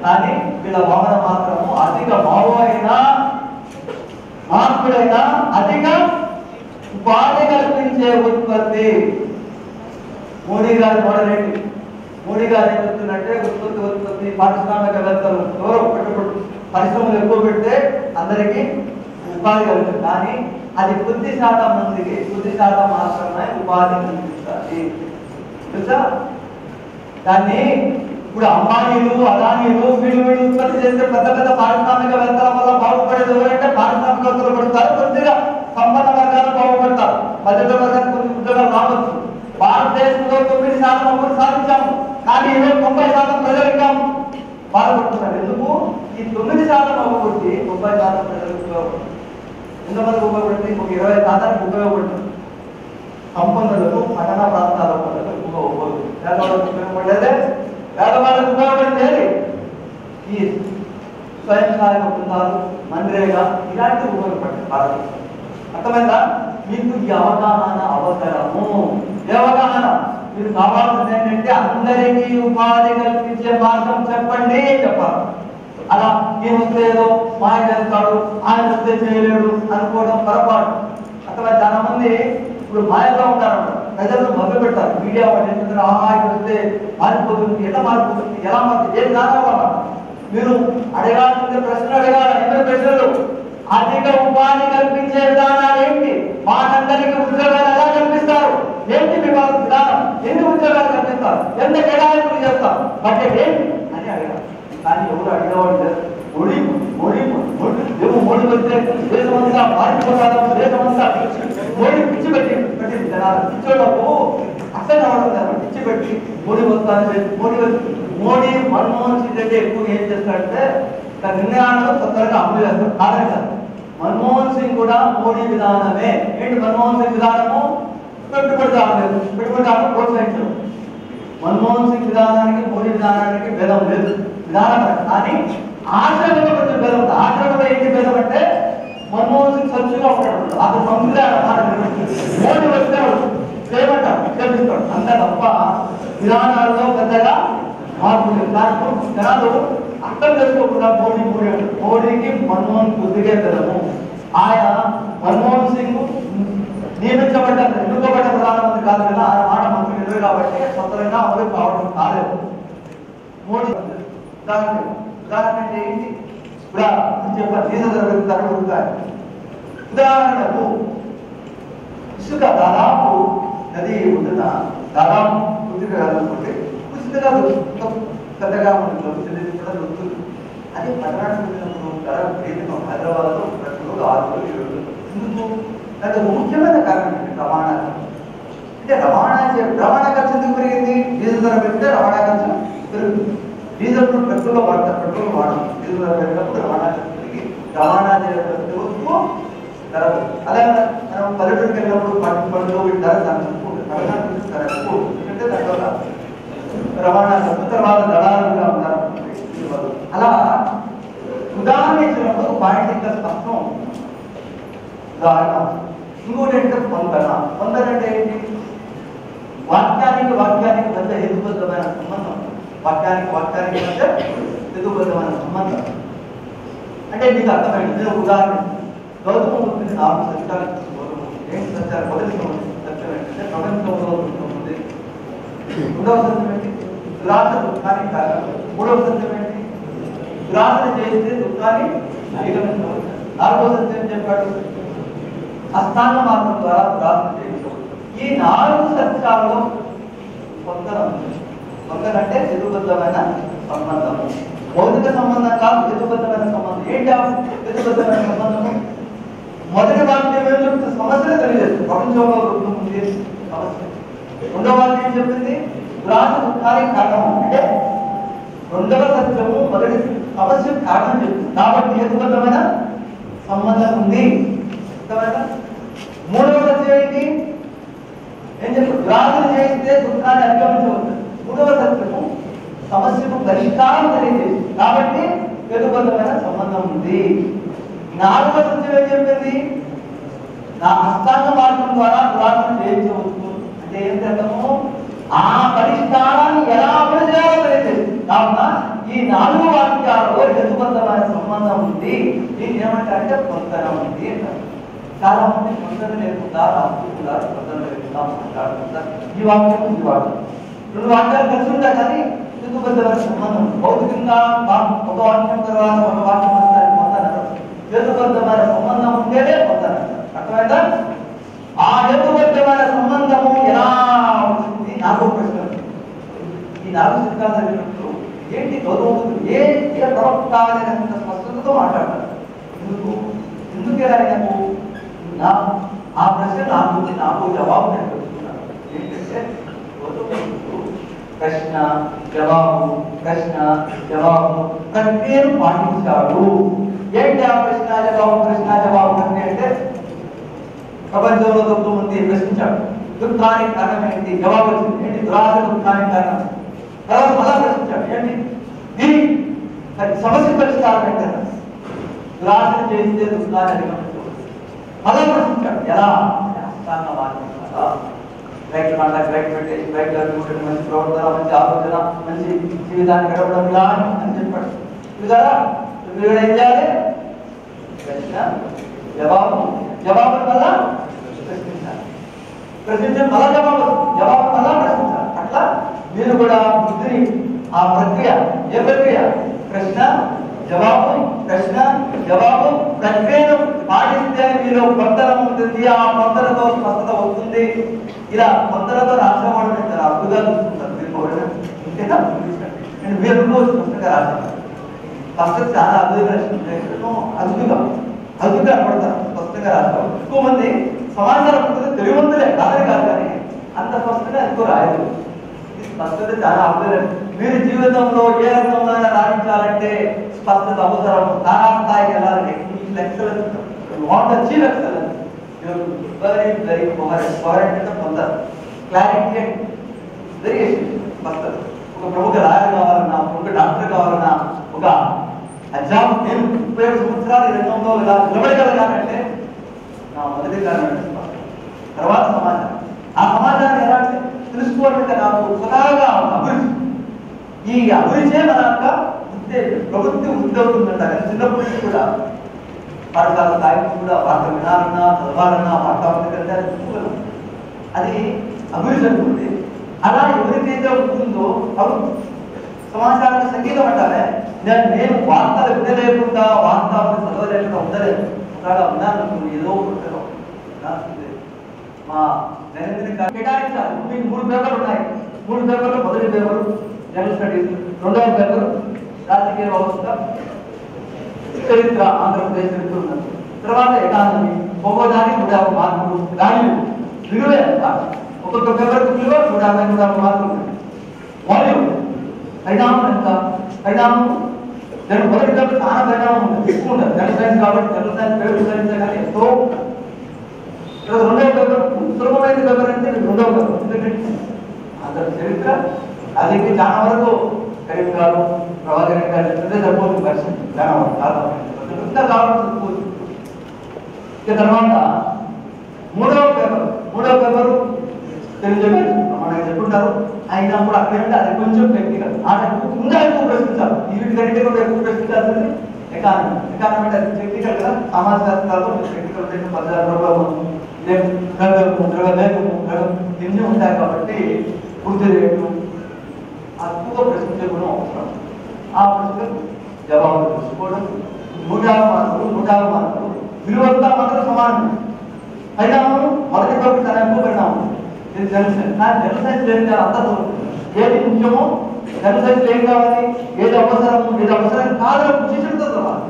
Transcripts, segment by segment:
కానీ వీళ్ళ భావన మాత్రము అధిక మావైనా మార్పులైనా అధిక ఉపాధి కల్పించే ఉత్పత్తి. మోడీ గారి మోడల్ ఏంటి? మోడీ గారు ఏం చెప్తున్నట్టే ఉత్పత్తి పారిశ్రామికవేత్తలు ఎవరో పెట్టుబడి పరిశ్రమలు ఎక్కువ పెడితే అందరికీ ఉపాధి కలుగుతుంది. కానీ అది కొద్ది శాతం మందికి, కొద్ది శాతం మాత్రమే ఉపాధి కల్పిస్తుంది తెలుసా? దాన్ని ఇప్పుడు అంబానీలు అదానీలు వీళ్ళు ఉత్పత్తి చేస్తే పెద్ద పెద్ద పారిశ్రామికవేత్తల వల్ల బాగుపడేది ఎవరంటే పారిశ్రామికవేత్తలు పడతారు, కొద్దిగా సంపన్న వర్గాలు బాగుపడతారు, మధ్య వర్గానికి కొన్ని ఉద్యోగాలు రావచ్చు. భారతదేశంలో 9% అభివృద్ధి సాధించాము, కానీ 90% ప్రజలు ఇంకా బాధపడుతున్నారు. ఎందుకు? ఈ 9% అభివృద్ధి 90% ప్రజలకు ఉపయోగపడుతుంది. ఎంతమందికి ఉపయోగపడుతుంది? ఒక 20% ఉపయోగపడుతుంది. సంపన్నులకు పట్టణ ప్రాంతాల ప్రజలకు ఎక్కువగా ఉపయోగపడుతుంది. పేదవాళ్ళకు ఉపయోగపడేదే, పేదవాళ్ళకు ఉపయోగపడేది ఈ స్వయం సహాయక బృందాలు, మన్రేగా ఇలాంటివి ఉపయోగపడతాయి భారతదేశం. అర్థమైందా? మీకు ఈ అవగాహన అవసరము. ఏ అవగాహన? మీరు కావాల్సింది ఏంటంటే అందరికీ ఉపాధి కల్పించే మార్గం చెప్పండి చెప్పాలి. అలా ఈయన వస్తే ఏదో మాయ చేస్తాడు, ఆయన వస్తే చేయలేడు అనుకోవడం పొరపాటు. అక్కడ చాలా మంది ఇప్పుడు మాయలో ఉంటారన్నమాట. ప్రజలను మభ్య పెడతారు. మీడియా వాళ్ళు ఏంటంటే ఆయన వస్తే మారిపోతుంది, ఎలా మారిపోతుంది, ఎలా మారుతుంది, ఏం దానివల్ల మీరు అడగాల్సిన ప్రశ్నలు అడగాలి. ఎన్నో ప్రశ్నలు. అధిక ఉపాధి కల్పించే విధానాలు ఏంటి? మాకందరికి ఉద్యోగాలు ఎలా కల్పిస్తారు? ఏంటి మీ వాళ్ళ విధానం? ఎన్ని ఉద్యోగాలు కల్పిస్తారు? ఎంత కేటాయింపులు చేస్తారు? బడ్జెట్ ఏంటి అని అడగాలి. కానీ ఎవరు అడిగేవాళ్ళు లేదు. మోడీ మోడీ మోడీ మోడీ వస్తే దేశమంతా మారిపోతారు, దేశమంతా మోడీ పిచ్చి పెట్టి జనాలు పిచ్చోళ్ళకు అర్థం కావడం లేదు. పిచ్చి పెట్టి మోడీ వస్తాను, మోడీ మన్మోహన్ సింగ్ రెడ్డి ఎక్కువ ఏం చేస్తాడంటే నిర్ణయాలను తొందరగా అమలు చేస్తారు. కాదని కాదు, మన్మోహన్ సింగ్ కూడా మోడీ విధానమే. ఏంటి మన్మోహన్ సింగ్ విధానము? పెట్టుబడిదారులు, పెట్టుబడిదారులు ప్రోత్సహించడం. మన్మోహన్ సింగ్ విధానానికి మోడీ విధానానికి భేదం లేదు, విధానం. కానీ ఆచరణలో కొంచెం భేదం ఉంది. ఆచరణలో ఏంటి భేదం అంటే మన్మోహన్ సింగ్ సచ్చుగా ఉంటాడు, అతను మోడీ వస్తే చేయమంటాడు, చేపిస్తాడు అంతే తప్ప విధానాల్లో పెద్దగా మార్పు లేదు. దానికి జనాలు అర్థం చేసుకోకుండా మోడీకి మన్మోహన్ బుద్ధిగే భేదము. ఆయన మన్మోహన్ సింగ్ నియమించబడ్డ ఎన్నుకోబడ్డ ప్రధానమంత్రి కాదు కదా, ఆయన మాట మంత్రి ఎదురు కాబట్టి స్వతంత్రంగా అమలు కావడం కాలేదు. మోడీ ఉదాహరణ ఏంటి? చెప్పారు డీజిల్ ధర పెరుగుతాయి. ఉదాహరణకు ఇసుక దాదాపు నది ఉంటున్న దాదాపు కొద్దిగా కాదనుకుంటే ఉచితంగా పెద్దగా దొరుకుతుంది. అది పట్టణానికి వెళ్ళినప్పుడు ధర రేటుగా హైదరాబాద్లో ప్రతిరోజు 6 7 ఎందుకు? దానికి ముఖ్యమైన కారణం ఏంటి? రవాణా. అంటే రవాణా ఖర్చు ఎందుకు పెరిగింది? డీజిల్ ధర పెరిగితే రవాణా ఖర్చు పెరుగుతుంది. డీజిల్ పెట్రోల్ వాడతారు, పెట్రోల్ వాడడం. డీజిల్ ధర పెరిగినప్పుడు రవాణా ఖర్చు పెరిగి రవాణా వస్తువు ధర. అలాగే మనం పల్లెటూరుకి వెళ్ళినప్పుడు పండుగ ధర ధర ఎక్కువ. ఎందుకంటే దానివల్ల రవాణా ఖర్చు, తర్వాత దళారుగా ఉన్నారు. అలా ఉదాహరణ ఇచ్చినప్పుడు పాయింట్ ఇంకా స్పష్టం. ఉదాహరణ ఇంకోటి ఏంటంటే పొందన. పొందన అంటే ఏంటి? వాక్యానికి మధ్య హేతుబద్ధమైన సంబంధం. వాక్యానికి మధ్య హేతుబద్ధమైన సంబంధం అంటే మీకు అర్థమైంది. నేను ఉదాహరణ గౌతమ బుద్ధుని 4 సత్యాలు ఏంటి సత్యాలు? మొదటి సత్యం ఏంటంటే ప్రపంచంలో ఉంది. 2వ సత్యం ఏంటి? దురాశ దుఃఖానికి కారణం. 3వ సత్యం ఏంటి? దురాశ చేస్తే దుఃఖాన్ని అధిగమించవచ్చు. 4వ సత్యం చెప్పాడు? అష్టాంగ మార్గం ద్వారా దురాశ చేయించవచ్చు. ఈ 4 సత్యాలలో పొందన అంటే హేతుబద్ధమైన సంబంధము. భౌతిక సంబంధం కాదు, హేతుబద్ధమైన సంబంధం. ఏంటి హేతుబద్ధమైన సంబంధము? మొదటి వాక్యం ఏం చెప్తుంది? సమస్యలు తెలియజేస్తుంది. ప్రపంచంలో ఉంది సమస్య. 2వ వాక్యం ఏం చెప్పింది? దురాశ దుఃఖానికి కారణం. అంటే 2వ సత్యము మొదటి సమస్యకు కారణం చెప్తుంది. కాబట్టి హేతుబద్ధమైన సంబంధం ఉంది. 3వ సత్యం ఏంటి? ఏం చెప్పు? దురాశను చేస్తే దుఃఖాన్ని అధిగమించవచ్చు. 3వ సత్యము సమస్యకు పరిష్కారం తెలియజేస్తుంది. కాబట్టి హేతుబద్ధమైన సంబంధం ఉంది. 4వ సత్యం ఏం చెప్పింది? నా అష్టాంగ మార్గం ద్వారా దురాశను చేయించవచ్చు. అంటే ఏం చేద్దాము? ఆ పరిష్కారాన్ని ఎలా అమలు చేయాలో తెలియజేస్తుంది. కావున ఈ 4 వాక్యాలలో హేతుబద్ధమైన సంబంధం ఉంది. దీన్ని ఏమంటారంటే పొందన ఉంది అంటారు. చాలా మంది పొందన లేకుండా రాసుకుంటారు, పొందన లేకుండా మాట్లాడుతుంటారు. ఈ వాక్యం 2 వాక్యాలు కలిసి ఉంటాయి కానీ హేతుబద్ధమైన సంబంధం. భౌతికంగా ఒక వాక్యం తర్వాత ఒక వాక్యం వస్తారని పొందన. హేతుబద్ధమైన సంబంధం ఉంటేనే పొందన. అర్థమైందా? ఆ హేతుబద్ధమైన సంబంధము ఎలా ఉంటుంది? నాకు ప్రశ్న. ఈ 4 సిద్ధాంతాలు చదివినప్పుడు ఏంటి గౌరవం? ఏ ప్రవక్త అనేంత స్పష్టతతో మాట్లాడతారు. ఎందుకు ఎలా అయినకు ఆ ప్రశ్న నాకు జవాబు నేను చెప్తున్నాను. ఏంటంటే ప్రశ్న జవాబు ప్రక్రియను పాటించాడు. ఏంటి ఆ ప్రశ్న జవాబు ప్రక్రియ అంటే ప్రపంచంలో 9 మంది ప్రశ్నించాడు. దుఃఖానికి కారణం ఏంటి? జవాబు వచ్చింది. ఏంటి? దురాశ దుఃఖానికి కారణం. తర్వాత మళ్ళా ప్రశ్నించాడు. ఏంటి? సమస్య పరిష్కారం ఏంటన్నా? దురాశను చేస్తే దుఃఖాన్ని అధిగమించవచ్చు. మళ్ళా ప్రశ్నించాడు. ఎలా? రైట్ మాట, రైట్ పెట్టేసి రైట్ మంచి ప్రవర్తన, మంచి ఆలోచన, మంచి జీవితాన్ని గడపడం ఇలా అని చెప్పాడు. చూసారా? మీరు ఏం చేయాలి? ప్రశ్న జవాబు వల్ల ప్రశ్నించాలి మళ్ళా జవాబు వల్ల ప్రశ్నించాలి. అట్లా మీరు కూడా బుద్ధిని ఆ ప్రక్రియ ఏ ప్రక్రియ? ప్రశ్న జవాబు ప్రక్రియను పాటిస్తే మీలో పొందన ఉంటుంది. ఆ పొందనతో స్పష్టత వస్తుంది. ఇలా పొందనతో రాసేవాడు చాలా అద్భుతంగా చూసుకుంటారు. మీరు స్పష్టంగా రాశారు. స్పష్టత చాలా అద్భుతంగా పడతారు. స్పష్టంగా రాస్తారు. ఎక్కువ మంది సమాచారం తెలివంతులే కాదని కాదు, కానీ అంత స్పష్టంగా ఎక్కువ రాయదు. స్పష్టత చాలా అవసరం. మీరు జీవితంలో ఏ రంగంలో రాణించాలంటే స్పష్టత అవసరం. స్థాయికి వెళ్ళాలంటే వెరీ కోహరెంట్ పొందారు. క్లారిటీ అండ్ వెరీ స్పష్టత. ఒక ప్రముఖ లాయర్ కావాలన్నా, ప్రముఖ డాక్టర్ కావాలన్నా, ఒక జాబ్ నేను 30 సంవత్సరాలు ఈ రంగంలో ఇలా నిలబడగలగాలంటే నా మొదటి కారణం తర్వాత సమాచారం. ఆ సమాచారం ఎలా తెలుసుకోవాలంటే నాకు స్వతహాగా అభిరుచి. ఈ అభిరుచే మన యొక్క ప్రవృత్తి వృద్ధి అవుతుందంట. చిన్నప్పటి నుంచి కూడా పాఠశాల స్థాయి కూడా వార్త వినాలన్నా, చదవాలన్నా, వార్తాపత్రిక అది అభిరుచి అనుకుంది. అలా ఎవరికైతే ఉంటుందో అప్పుడు సమాచారాన్ని సంగీతం అంటారే. నేను వార్తలు వినలేకుండా, వార్తాపత్రిక చదవలేకుండా ఉండలేదు. అలా ఉన్నాను ఏదో మా దైనందిన కేటాయించాలి. మీకు 3 పేపర్లు ఉన్నాయి. 3 పేపర్లు మొదటి పేపర్ జనరల్ స్టడీస్, రెండవ పేపర్ రాజకీయ వ్యవస్థ, చరిత్ర, ఆంధ్రప్రదేశ్ చరిత్ర ఉన్నది. తర్వాత ఎకానమీ, ఒక్కోదానికి 150 మార్కులు. వాల్యూ విలువే ఒక్కొక్క పేపర్కి విలువ 150 మార్కులు ఉన్నాయి. వాల్యూ పరిణామం ఎంత? పరిణామం దాని మొదటి పేపర్ చాలా పరిణామం ఉంది, ఎక్కువ ఉండదు. జనరల్ సైన్స్ కాబట్టి జనరల్ సైన్స్ పేపర్ సైన్స్ కానీ ఎంతో. రెండవ పేపర్ సులభమైన పేపర్ అంటే రెండవ పేపర్. ఎందుకంటే అందరి చరిత్ర అది చాలా వరకు కరీం గారు, ప్రభాకర్ గారు చెప్తే సరిపోతుంది. పరిస్థితి చాలా వరకు కావాల్సి సరిపోతుంది. ఇక తర్వాత మూడవ పేపర్ తెలుగు మనకి చెప్పుంటారు. అయినా కూడా అక్కడ అది కొంచెం టెక్నికల్. ఇంకా ఎక్కువ ప్రశ్నించాలి. వీటి కంటే కూడా ఎక్కువ ప్రశ్నించాల్సింది ఎకానమీ. ఎకానమీ అంటే టెక్నికల్ కదా. సమాజ శాస్త్రాలు టెక్నికల్ పదార్థాలు ఇన్ని ఉంటాయి కాబట్టి పూర్తి రేటు అద్భుత ప్రశ్నించే గుణం అవసరం. ఆ ప్రశ్నకు జవాబు తెలుసుకోవడం. 150 మార్కులు విలువంతా మాత్రం సమానం. పరిణామం మొదటి పేపర్ చాలా ఎక్కువ పరిణామం. ఇది జనరల్ సైన్స్ ఏం కావాలి? అంతా ఏది ముఖ్యమో జనరల్ సైన్స్ ఏం కావాలి, ఏది అవసరం కాదు విశేషంతో చదవాలి.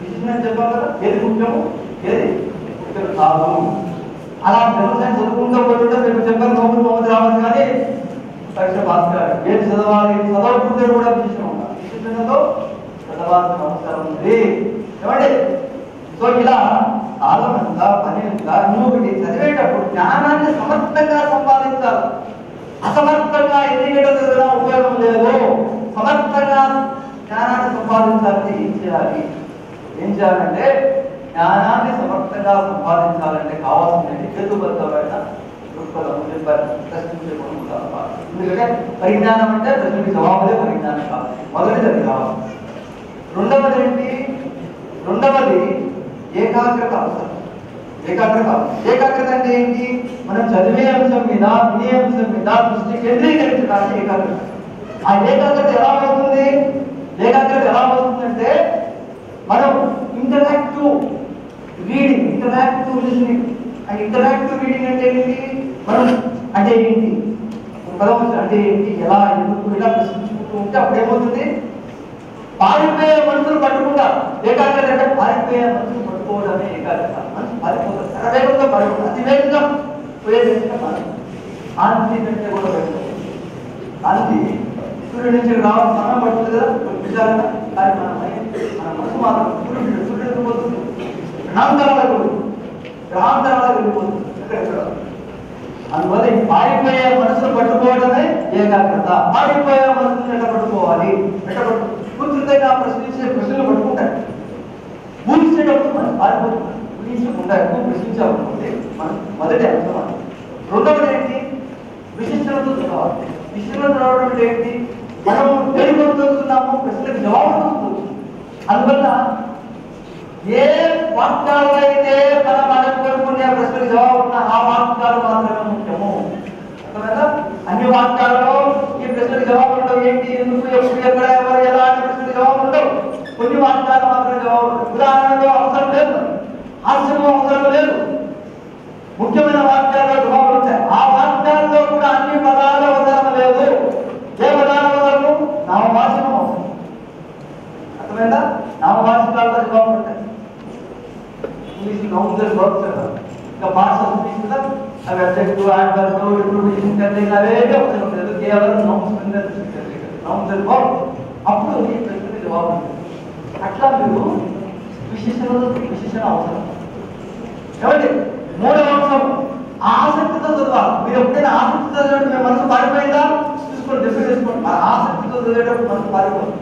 విశేషణ చెప్పాలి కదా, ఏది ముఖ్యమో ఏది ముఖ్యం కాదు. అలా జనరల్ సైన్స్ చదువుకుంటూ పోతుంటే మీకు చెప్పారు మొహమ్మద్ రావాలి, కానీ పరీక్ష పాస్ కాదు. ఏది చదవాలి, చదవకుంటే కూడా విశేషం ఉండాలి. విశేషణతో చదవాల్సిన అవసరం ఉంది. ఏమండి? సో ఇలా ఆలోచనగా పనిగా ఇంకొకటి చదివేటప్పుడు జ్ఞానాన్ని సమర్థంగా సంపాదించాలి. అసమర్థంగా ఎన్నికలు చదివినా ఉపయోగం లేదు. సమర్థంగా జ్ఞానాన్ని సంపాదించాలంటే ఏం చేయాలంటే జ్ఞానాన్ని సమర్థంగా సంపాదించాలంటే కావాల్సింది హేతుబద్ధమైన ఎందుకంటే పరిజ్ఞానం అంటే ప్రశ్నకి జవాబులే పరిజ్ఞానం కాదు. మొదటిది అది కావాలి. రెండవది ఏకాగ్రత అవసరం. ఏకాగ్రత అంటే ఏంటి? మనం చదివే అంశం మీద, వినే అంశం మీద దృష్టి కేంద్రీకరించడానికి ఏకాగ్రత. ఆ ఏకాగ్రత ఎలా వస్తుందంటే మనం interactive reading, listening. And interactive reading అంటే ఏంటి? మనం అంటే ఏంటి, పదం అంటే ఏంటి, ఎలా, ఎందుకు, ఇలా ప్రశ్నించుకుంటూ ఉంటే అప్పుడు ఏమవుతుంది? పారిపోయే మనుషులు పట్టుకుంటారు. ఏకాగ్రత అంటే పారిపోయే మనుషులు పట్టుకోవడమే ఏకాగ్రత. మనసు పారిపోతారు, వేగంగా పడిపోతారు, అతి వేగంగా పోయేది. ఆంతి కంటే కూడా పెట్టుకోవాలి. ఆంతి సూర్యుడి నుంచి రావడం సమయం పడుతుంది కదా విచారణ. కానీ మన మనసు మాత్రం సూర్యుడికి పోతుంది, గ్రహాంతరాలకు వెళ్ళిపోతుంది. ఎక్కడెక్కడ అందువల్ల ఈ పారిపోయే మనసును పట్టుకోవడమే ఏకాగ్రత. పారిపోయే మనసును ఎట్లా పట్టుకోవాలి? పూర్తిగా ప్రశ్నించే ప్రశ్నలు పట్టుకుంటాయి. ఊహించేటప్పుడు మనం పారిపోతున్నాం. ఊహించకుండా ఎక్కువ ప్రశ్నించాలనుకుంటే మనం మొదటి అంశం. రెండవది ఏంటి? విశిష్టలతో చదవాలి. విశిష్టలతో చదవడం అంటే ఏంటి? మనం తెలుగులో చదువుతున్నాము, ప్రశ్నలకు జవాబు వస్తుంది. అందువల్ల ఏ వాక్యాలు అయితే మనం కోరుకునే ప్రశ్నలకు జవాబు ఉన్న ఆ వాక్యాలు మాత్రమే ముఖ్యము. అన్ని వాక్యాలలో ఈ ప్రశ్నలకు జవాబు ఉండవు. ఏంటి, ఎందుకు, ఎప్పుడు, ఎక్కడ, ఎవరు, ఎలా అనే ప్రశ్నలకు జవాబు ఉండవు. కొన్ని వాక్యాలు మాత్రమే జవాబు ఉండవు. ఉదాహరణలో అవసరం లేదు, హాస్యము అవసరం లేదు, ముఖ్యమైన వాక్యాల్లో జవాబులు ఉంటాయి. ఆ వాక్యాల్లో కూడా అన్ని పదాలు అవసరం లేదు. ఏ పదాలు అవసరము? నామవాచకం అవసరం. అర్థమైందా? నామవాచకాల్లో జవాబులు ఉంటాయి. ఇంగ్లీష్ నౌన్స్ వర్బ్స్ ఇంకా భాషలు తీసుకుంటా అవి అబ్జెక్టివ్, యాడ్వర్బ్, ప్రిపోజిషన్ కంటెంట్ అవేవీ అవసరం లేదు. కేవలం నౌన్స్ మీద నౌన్స్ వర్బ్. అప్పుడు ఈ ప్రశ్నకి జవాబు ఉంటుంది. అట్లా మీరు విశేషణ అవసరం. ఏమండి? మూడవ అంశం ఆసక్తితో చదవాలి. మీరు ఎప్పుడైనా ఆసక్తితో చదివేటప్పుడు మీ మనసు పారిపోయిందా? చూసుకోండి, డిఫరెంట్ చేసుకోండి. ఆసక్తితో చదివేటప్పుడు మనసు పారిపోతుంది.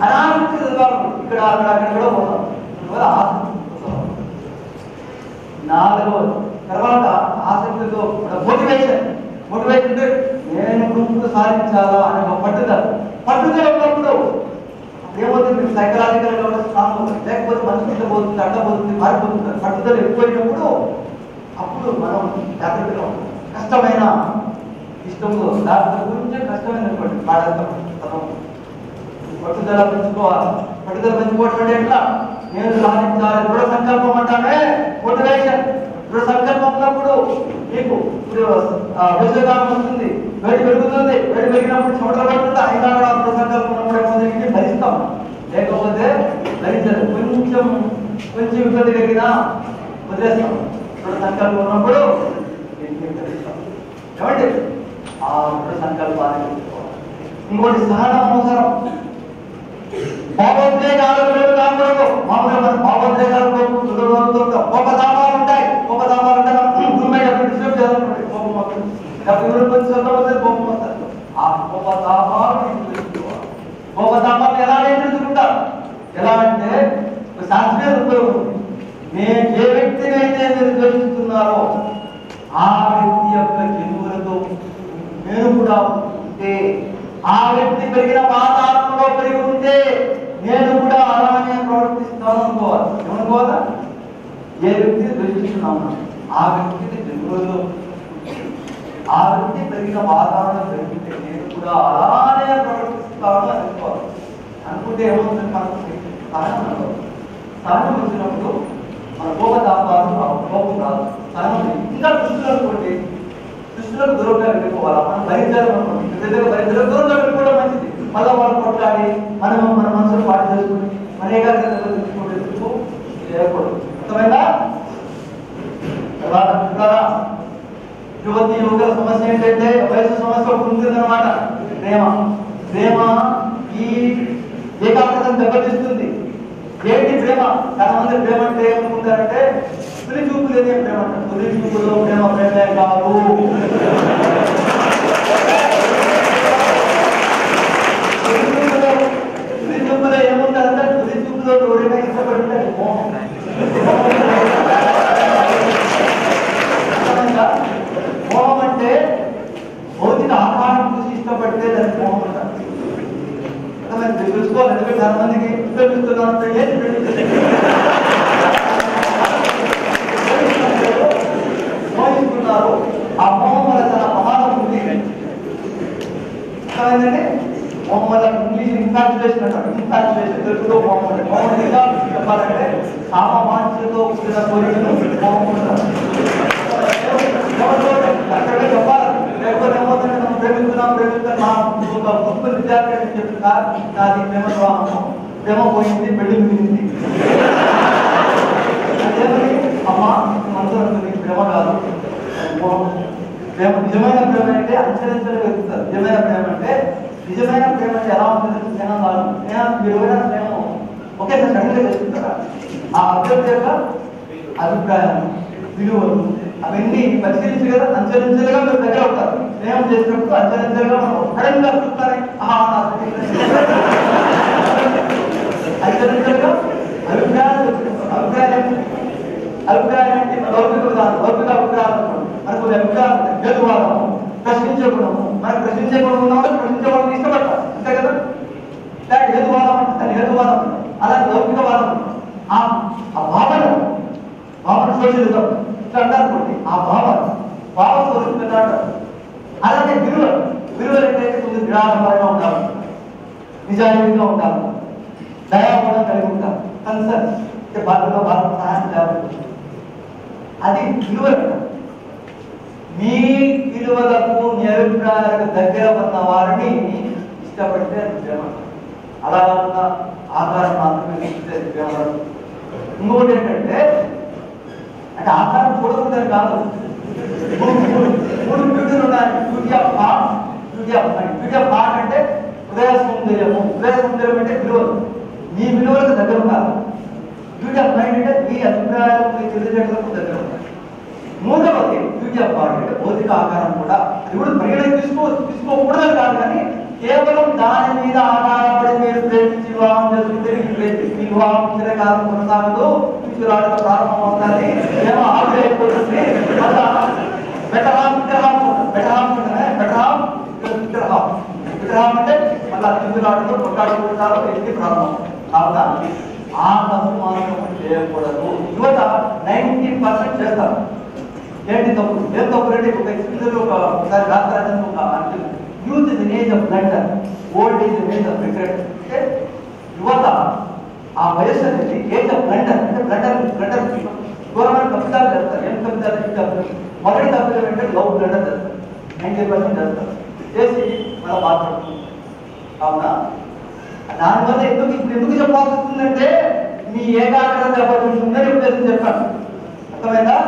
అనాసక్తి చదవాలి. ఇక్కడ అక్కడ కూడా పోతాం. అందువల్ల ఆసక్తి. నాలుగవది తర్వాత ఆసక్తితో మోటివేషన్ అంటే నేను ముందుకు సాధించాలా అనే ఒక పట్టుదల ఉన్నప్పుడు ఏమవుతుంది? సైకలాజికల్ గా స్ట్రాంగ్ అవుతుంది. లేకపోతే మనసు పోతుంది, అడ్డపోతుంది, మారిపోతుంది. పట్టుదల ఎక్కువైనప్పుడు అప్పుడు మనం జాగ్రత్తగా ఉంటాం. కష్టమైన ఇష్టంలో దాని గురించి కష్టమైనటువంటి పట్టుదల పెంచుకోవాలి. పట్టుదల పెంచుకోవడం అంటే ఎట్లా? నేను సాధించాలి. దృఢ సంకల్పం అంటానే మోటివేషన్. దృఢ సంకల్పం ఉన్నప్పుడు మీకు వేసవికాలం వస్తుంది, వేడి పెరుగుతుంది. వేడి పెరిగినప్పుడు చెమటలు పడుతుంది. అయినా కూడా దృఢ సంకల్పం ఉన్నప్పుడు ఏమవుతుంది? భరిస్తాం. లేకపోతే భరించదు. కొంచెం ఇబ్బంది కలిగినా వదిలేస్తాం. దృఢ సంకల్పం ఉన్నప్పుడు భరిస్తాం. ఏమండి? ఆ దృఢ సంకల్పాన్ని ఇంకోటి సహనం అవసరం. భావోద్వేగాలు కాకూడదు. మామూలుగా మనం భావోద్వేగాలు కోపతాపాలు ఉంటాయి. కోపం వస్తుంది. ఆ కోపతాపాలు ఎలా ఎదుర్కొంటారు? ఎలా అంటే శాస్త్రీయ ఉపయోగం. ఏ వ్యక్తిని అయితే మీరు ద్వేషిస్తున్నారో ఆ వ్యక్తి యొక్క జన్ములతో నేను కూడా ఉంటే, ఆ వ్యక్తి పెరిగిన వాతావరణంలో పెరిగి ఉంటే నేను కూడా అలానే ప్రవర్తిస్తాను అనుకోవాలి. ఏమనుకోవాలా? ఏ వ్యక్తిని ద్వేషిస్తున్నాము ఆ వ్యక్తిని జన్మలో, ఆ వ్యక్తి పెరిగిన వాతావరణం పెరిగితే నేను కూడా అలానే ప్రవర్తిస్తాను అనుకోవాలి. అనుకుంటే ఏమవుతుంది? మనకు సహనం వచ్చినప్పుడు మన కోపతాపాలు కోపం రాదు. సహనం ఇంకా దృష్టిలకు దూరంగా వెళ్ళిపోవాలి. మనం భరించాలి. దూరంగా వెళ్ళిపోవడం మంచిది. మళ్ళీ వాళ్ళు కొట్లాడి మన మనసును పాటు చేసుకుని మన ఏకాగ్రత చేయకూడదు. అర్థమైందా? యువతి యువకుల సమస్య ఏంటంటే వయసు సమస్య ఉంటుందన్నమాట. ప్రేమ ఈ ఏకాగ్రతను దెబ్బతీస్తుంది. ఏంటి ప్రేమ? చాలా మంది ప్రేమ అంటే ఏమనుకుంటారంటే తొలి చూపు లేదే ప్రేమ అంటారు. తొలి చూపులో ప్రేమే కాదు. తొలి చూపులో ఏముంటారంటే తొలి చూపులో ఎవరైనా ఇష్టపడితే మోహం. మోహం అమ్మాయిని ప్రేమిస్తున్నాను ఏం మోహిస్తున్నారు. ఆ మోహం వల్ల చాలా ప్రమాదం ఉంది. ఏంటంటే మోహం వల్ల ఇంగ్లీష్ ఇన్ఫాక్చులేషన్ అంటారు. ఇన్ఫాక్చులేషన్ తెలుగులో మోహం అంటే మోహంగా చెప్పాలంటే కామవాంఛతో కూడిన కోరికను మోహం అంటారు. అక్కడే చెప్పాలి. లేకపోతే ఏమవుతుందంటే మనం ప్రేమిస్తున్నాం మా మున్సిపల్ విద్యార్థి అని చెప్తున్నా నాది ప్రేమ వివాహము, ప్రేమ పోయింది, పెళ్లి మిగిలింది. అదేమని అమ్మ మనసులో ప్రేమ కాదు, ప్రేమ. నిజమైన ప్రేమ అంటే అంచనంచలు వెతుకుతారు. నిజమైన ప్రేమ అంటే ఎలా ఉంటుంది? స్నేహం కాదు. స్నేహం మీరు ఎవరైనా స్నేహం ఒకేసారి సడన్గా చేసుకుంటారా? ఆ అభ్యర్థి యొక్క అభిప్రాయం, విలువలు అవన్నీ పరిశీలించి కదా అంచనంచలుగా మీరు దగ్గర అవుతారు. స్నేహం చేసినప్పుడు అంచనంచలుగా మనం సడన్గా చూస్తానే అంచనంచలుగా అభిప్రాయం అంటే లౌకిక విధానం, లౌకిక అభిప్రాయాలు మనకు అభిప్రాయం హేతువాదము, ప్రశ్నించే గుణము. మనకు ప్రశ్నించే గుణం ఉన్నవాళ్ళు ప్రశ్నించే వాళ్ళని ఇష్టపడతారు, అంతే కదా. లేకపోతే హేతువాదం అంటే దాని హేతువాదం. అలాగే లౌకికవాదం ఆ భావన సోషలిజం ఇట్లా అంటారు. ఆ భావ సోషలిజం అంటారు. అలాగే విలువలు ఏంటంటే కొంచెం నిరాడంబరంగా ఉండాలి, నిజాయితీగా ఉండాలి, దయాగుణం కలిగి ఉంటారు, కన్సర్న్ అంటే బాధ్యత సహాయం చేయాలి. అది విలువలు. మీ విలువలకు మీ అభిప్రాయాలకు దగ్గర ఉన్న వారిని ఇష్టపడితే అది ప్రేమ. అలా ఉన్న ఆకారం మాత్రమే ఇస్తే ప్రేమ. ఇంకొకటి ఏంటంటే అంటే ఆకారం చూడకుండా కాదు, మూడు బ్యూటీలు ఉన్నాయి. Beauty of heart, beauty of mind. Beauty of heart అంటే హృదయ సౌందర్యము. హృదయ సౌందర్యం అంటే విలువలు, మీ విలువలకు దగ్గర ఉండాలి. బ్యూటీ ఆఫ్ మైండ్ అంటే మీ అభిప్రాయాలు, మీ తెలివితేటలకు దగ్గర ఉండాలి. మూడవది బ్యూటీ ఆఫ్ బాడీ అంటే భౌతిక ఆకారం కూడా. అది కూడా పరిగణన తీసుకోకూడదని కాదు, కానీ కేవలం దాని మీద ఆధారపడి మీరు ప్రేమించి వివాహం చేసుకుంటే మీ వివాహం చిరకాలం కొనసాగదు, పిచ్చురాటగా ప్రారంభం అవుతుంది, ఏమో ఆవిడ అయిపోతుంది. విగ్రహం అంటే మళ్ళా పిచ్చురాటతో కొట్టాడుకుంటారు, ఇది ప్రారంభం. కావున ఆ తప్పు మాత్రం చేయకూడదు. యువత 90% చేస్తారు. ఏంటి తప్పు? ఏం తప్పు అంటే ఒకసారి రాత్రాజన్ ఒక youth is an age of blunder, old is an age of regret. అంటే యువత ఆ వయస్సు అనేది ఏజ్ ఆఫ్ బ్లండర్. అంటే బ్లండర్ ఘోరమైన తప్పిదాలు చేస్తారు. ఏం తప్పిదాలు చేస్తారు? మొదటి తప్పిదం ఏంటంటే లవ్ బ్లండర్ చేస్తారు. 90% చేస్తారు. చేసి మన మాట్లాడుతుంది. కావున దానివల్ల ఎందుకు చెప్పాల్సి వస్తుందంటే మీ ఏకాగ్రత దెబ్బతింటుందని ఉద్దేశం చెప్పాను. అర్థమైందా?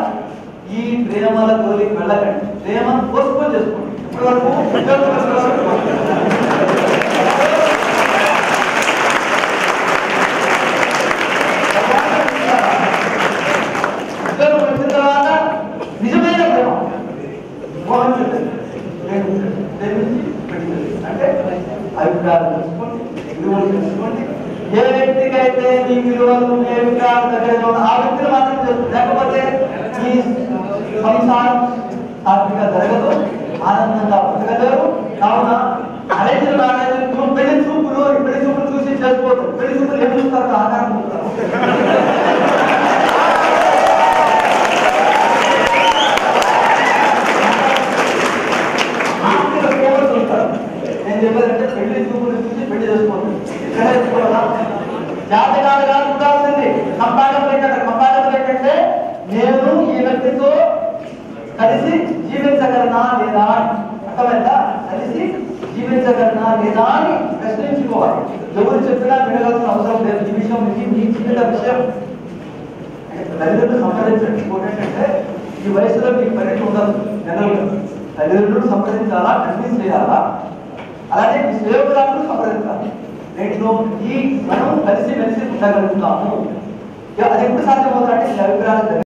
ఈ ప్రేమల జోలికి వెళ్ళకండి. ప్రేమను పోస్ట్పోన్ చేసుకోండి. ఇప్పటి వరకు వచ్చిన తర్వాత నిజమైన ప్రేమ అంటే అభిప్రాయాలు తెలుసుకోండి, విలువలు తెలుసుకోండి. ఏ వ్యక్తికి అయితే మీ విలువలు మీ అభిప్రాయాలు దగ్గర ఆ వ్యక్తిని మాత్రం చేస్తుంది. లేకపోతే ఈ సంసారం సాత్విగా జరగదు, ఆనందంగా బతకలేరు. కావున అరేంజ్ పెళ్లి చూపులు చూసి చేసుకోవద్దు. పెళ్లి చూపులు ఏం చూస్తారు? ఆకారం చూస్తారు. చూస్తారు. నేను చెప్పాలంటే పెళ్లి చూపులు చూసి పెళ్లి చేసుకోవద్దు. ఇక్కడ చేసుకోవాలా? జాతకాలు కాదు చూడాల్సింది. కంపాటబుల్ ఏంటంటే నేను ఈ వ్యక్తితో కలిసి జీవించగలనా లేదా, అర్థమైందా? కలిసి జీవించగలనా లేదా అని ప్రశ్నించుకోవాలి. ఎవరు చెప్పినా వినగలసిన అవసరం లేదు. ఈ విషయం మీ జీవిత విషయం. తల్లిదండ్రులు సంప్రదించండి. ఇంకోటి ఏంటంటే ఈ వయసులో మీకు పరిణతి ఉండదు. జనరల్గా తల్లిదండ్రులు సంప్రదించాలా, కన్విన్స్ చేయాలా, అలాగే మీ సేవకులను సంప్రదించాలి. మనం కలిసి ఉండగలుగుతాము. అది ఎప్పుడు సాధ్యమవుతుందంటే ఈ అభిప్రాయాలు